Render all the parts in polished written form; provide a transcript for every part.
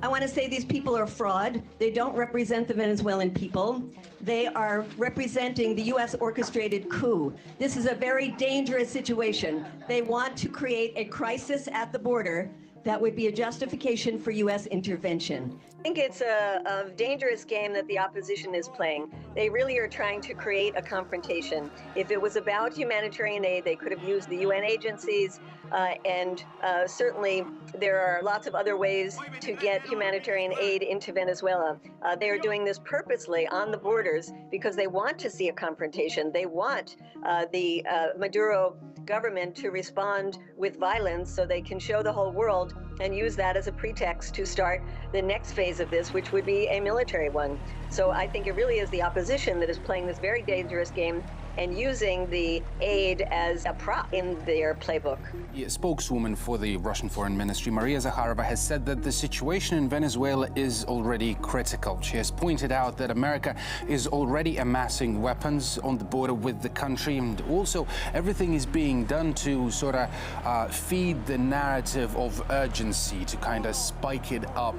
I want to say these people are fraud. They don't represent the Venezuelan people. They are representing the U.S. orchestrated coup. This is a very dangerous situation. They want to create a crisis at the border that would be a justification for U.S. intervention. I think it's a dangerous game that the opposition is playing. They really are trying to create a confrontation. If it was about humanitarian aid, they could have used the UN agencies, and certainly there are lots of other ways to get humanitarian aid into Venezuela. They are doing this purposely on the borders because they want to see a confrontation. They want the Maduro government to respond with violence so they can show the whole world and use that as a pretext to start the next phase of this, which would be a military one. So I think it really is the opposition that is playing this very dangerous game and using the aid as a prop in their playbook. A spokeswoman for the Russian Foreign Ministry, Maria Zakharova, has said that the situation in Venezuela is already critical. She has pointed out that America is already amassing weapons on the border with the country, and also everything is being done to sort of feed the narrative of urgency, to kind of spike it up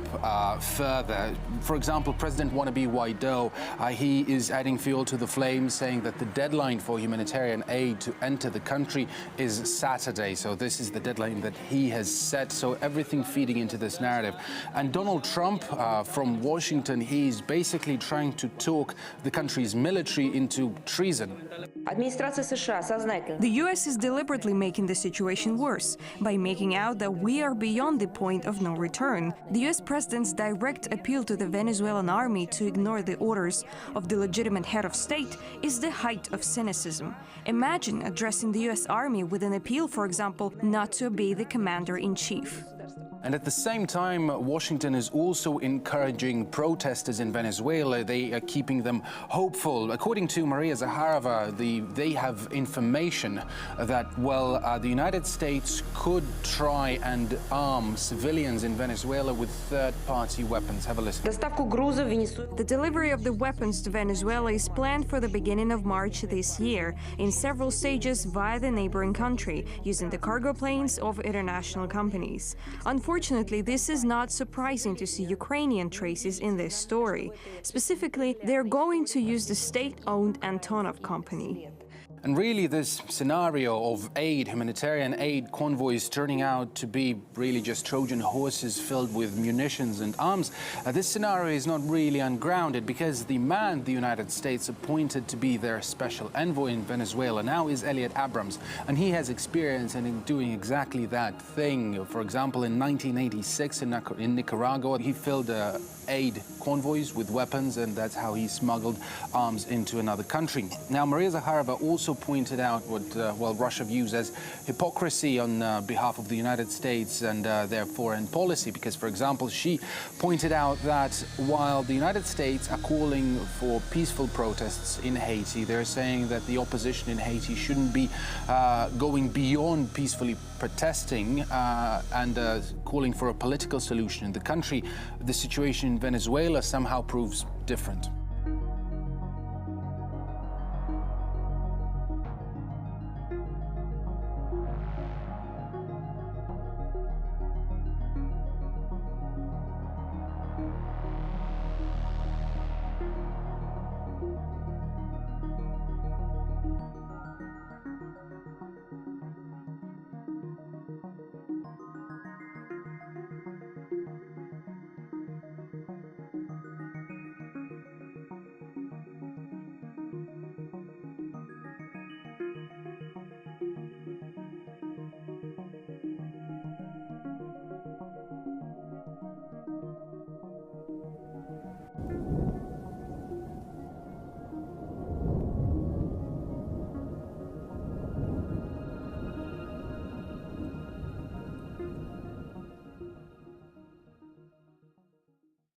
further. For example, President wannabe Guaido, he is adding fuel to the flames, saying that the deadline for humanitarian aid to enter the country is Saturday. So this is the deadline that he has set. So everything feeding into this narrative. And Donald Trump from Washington, he's basically trying to talk the country's military into treason. The U.S. is deliberately making the situation worse by making out that we are beyond the point of no return. The U.S. president's direct appeal to the Venezuelan army to ignore the orders of the legitimate head of state is the height of cynicism. Imagine addressing the U.S. army with an appeal, for example, not to obey the commander-in-chief. And at the same time, Washington is also encouraging protesters in Venezuela. They are keeping them hopeful. According to Maria Zakharova, they have information that, well, the United States could try and arm civilians in Venezuela with third-party weapons. Have a listen. The delivery of the weapons to Venezuela is planned for the beginning of March this year, in several stages via the neighboring country, using the cargo planes of international companies. Unfortunately, this is not surprising to see Ukrainian traces in this story. Specifically, they're going to use the state-owned Antonov company. And really, this scenario of aid, humanitarian aid convoys turning out to be really just Trojan horses filled with munitions and arms, this scenario is not really ungrounded, because the man the United States appointed to be their special envoy in Venezuela now is Elliot Abrams, and he has experience in doing exactly that thing. For example, in 1986 in Nicaragua, he filled aid convoys with weapons, and that's how he smuggled arms into another country. Now, Maria Zakharova also pointed out what, well, Russia views as hypocrisy on behalf of the United States and their foreign policy, because, for example, she pointed out that while the United States are calling for peaceful protests in Haiti, they're saying that the opposition in Haiti shouldn't be going beyond peacefully protesting and calling for a political solution in the country. The situation in Venezuela somehow proves different.